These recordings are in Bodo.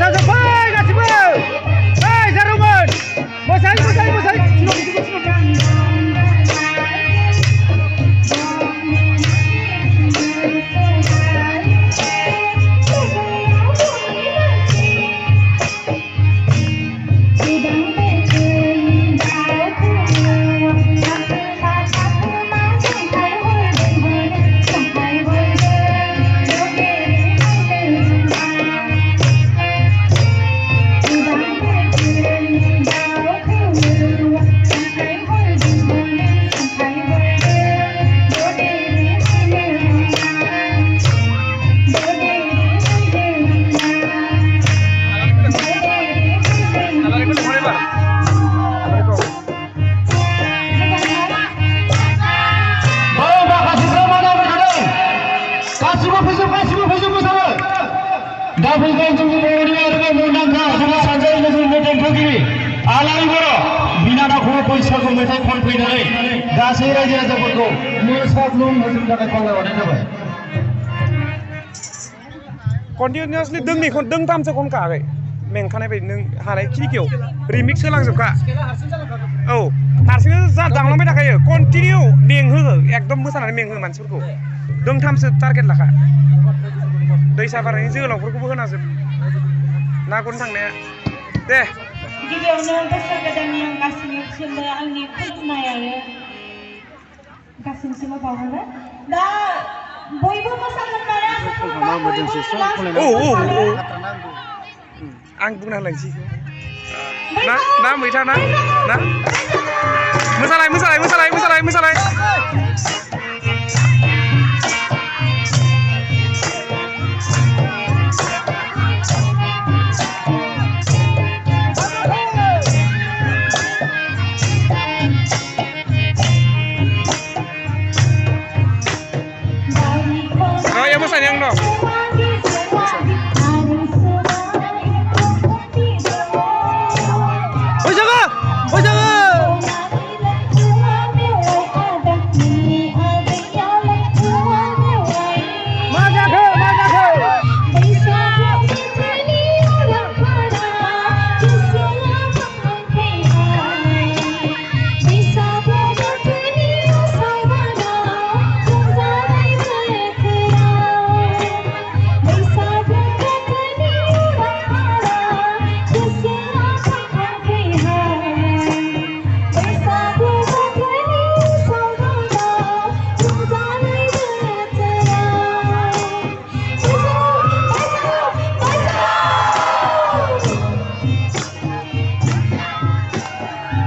मोसाजोब्बाय गासिबो ओइ जारौमोन मोसायै बैसागु मेथाइ खनफैनानै गासै रायजो राजाफोरखौ मोसाग्लुं होजोबनो थाखाय खावलायहरनाय जाबाय। कन्टिनिउसलि दोंथामसो खनखायाखै मेंखानाय बायदि नों हानाय खिनिखौ रिमिक्स होलांजोबखा औ हारसिंनो जा दांलांबाय थाखायो कन्टिनिउ मेंहो एकदम मोसानानै मेंहो मानसिफोरखौ दोंथामसो टारगेट लाखा दैसा बारनायनि जोहोलावफोरखौबो होनाजोब ना गुरनो थांनाया दे गिबियावनो बोसोर गोदाननि आं गासैनिसिमबो आंनि खुलुमनाय आरो गासैनिसिमबो बावहरो दा बयबो मोसागोननानै आसा खालामो आं बुंना होलायनोसै ना मैथा ना मोसालाय मोसानाय आं दं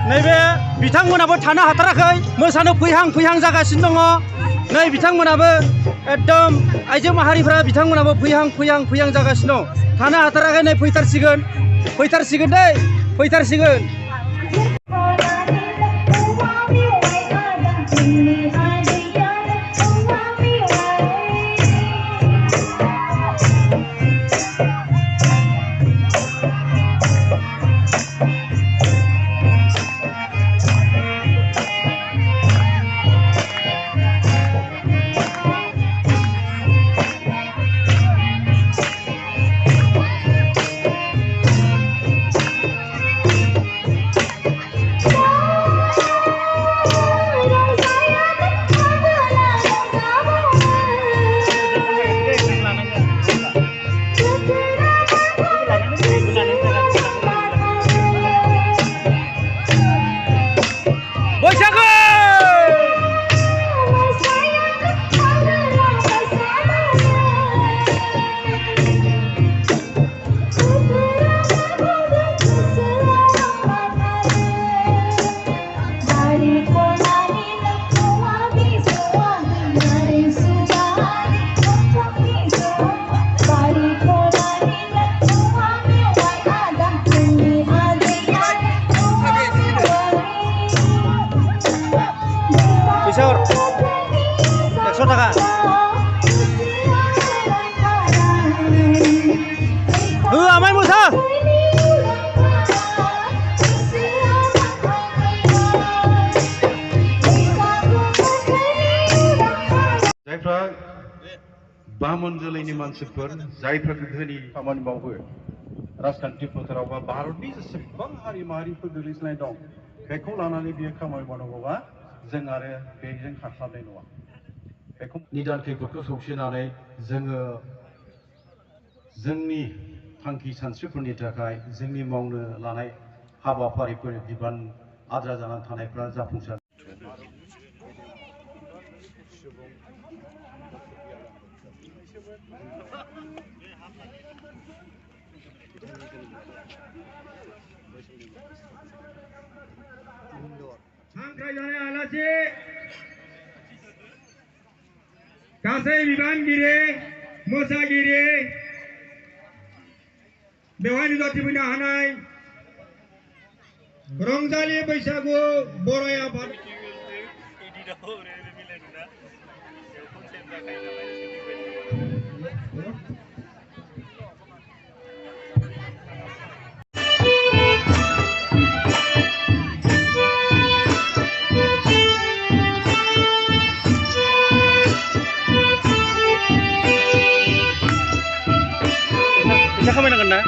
नैबे बिथांमोनाबो थानो हाथाराखै मोसानो फैहां जागासिनो दङ नै बिथांमोनाबो एकदम आइजो माहारिफ्रा बिथांमोनाबो फैहां जागासिनो दं थानो हाथाराखै नै फैथारसिगोन दै फैथारसिगोन बामन जोलैनि मानसिफोर जायफोर धोनि खामानि मावो राजखान्थि फोथाराव बा भारतनि जेसेबां हारि माहारिफोर गोग्लैसोनाय दं बेखौ लानानै बियो खामानि मावनांगौबा जों आरो बेजों हास्लाबनाय नङा। बेखौ निदान खैफोदखौ सौसिनानै जोङो जोंनि थांखि सानस्रिफोरनि थाखाय जोंनि मावनो लानाय हाबाफारिफोर बिबान आद्रा जानानै थानायफ्रा जाफुंसार हांख्रायजानाय आलासि गासै बिबानगिरि मोसागिरि बेवहाय नुजाथिफैनो हानाय रंजालि बैसागु बराय आफाद फैसा खामायनांगोन ना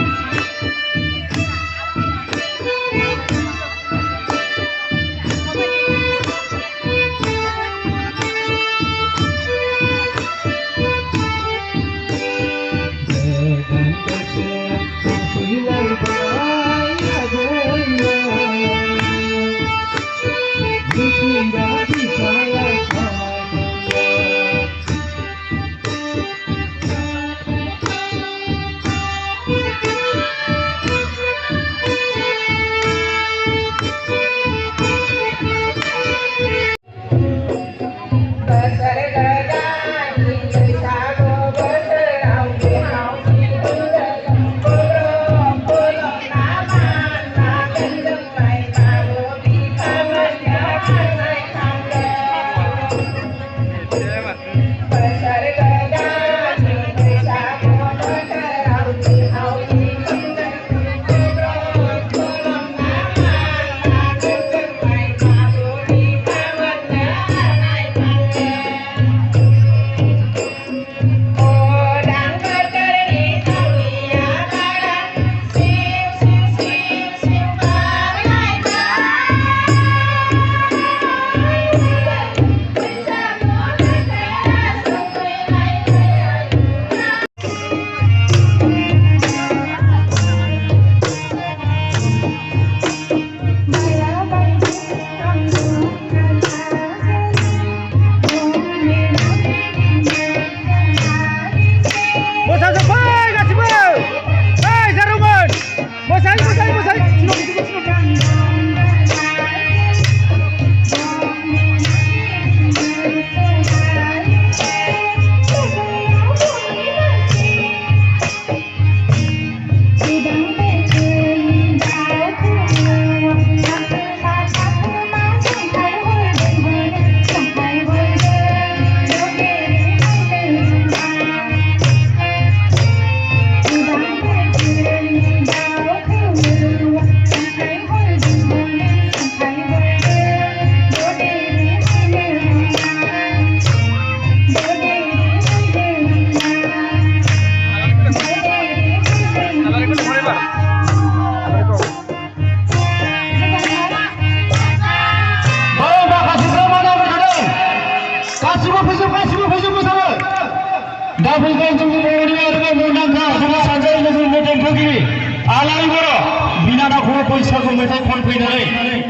बैसागु मेथाइ खनफैनानै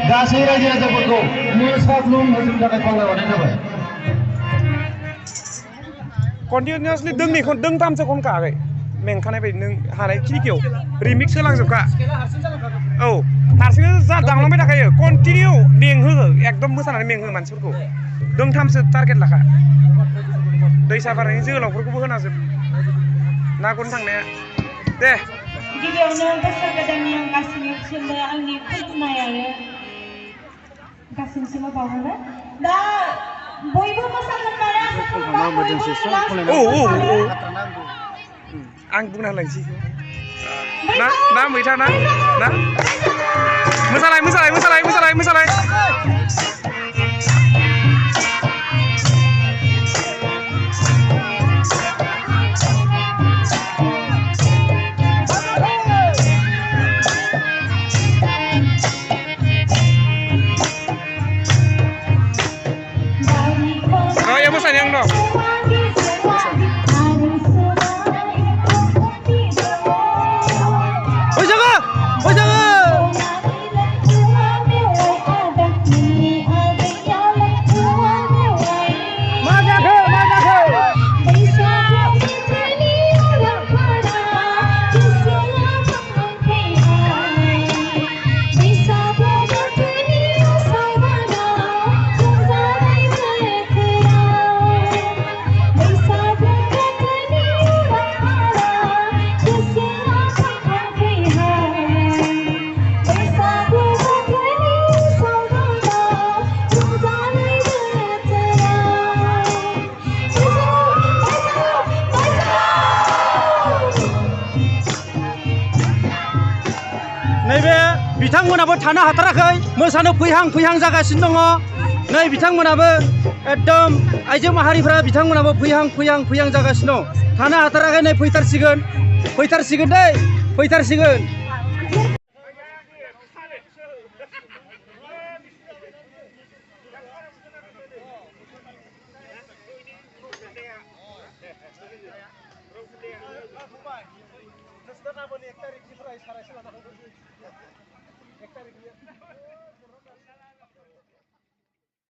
गासै रायजो राजाफोरखौ मोसाग्लुं होजोबनो थाखाय खावलायहरनाय जाबाय। कन्टिनिउसलि दोंथामसो खनखायाखै मेंखानाय बायदि नों हानाय खिनिखौ रिमिक्स होलांजोबखा औ हारसिंनो जा दांलांबाय थाखायो कन्टिनिउ मेंहोहो एकदम मोसानानै मेंहो मानसिफोरखौ दोंथामसो टारगेट लाखा दैसा बारनायनि जोहोलावफोरखौबो होनाजोब ना गुरनो थांनाया दे गिबियावनो बोसोर गोदाननि आं गासैनिसिमबो आंनि खुलुमनाय आरो गासैनिसिमबो बावहरो दा बयबो मोसागोन आं बुंना होलांसै ना मैथा ना मोसालाय नैबे बिथांमोनाबो थानो हाथाराखै मोसानो फैहां जागासिनो दङ नै बिथांमोनाबो एकदम आइजो माहारिफ्रा बिथांमोनाबो फैहां जागासिनो दं थानो हाथाराखै नै फैथारसिगोन दै फैथारसिगोन गाबोन 1 तारिखनिफ्राय सारायसे लाना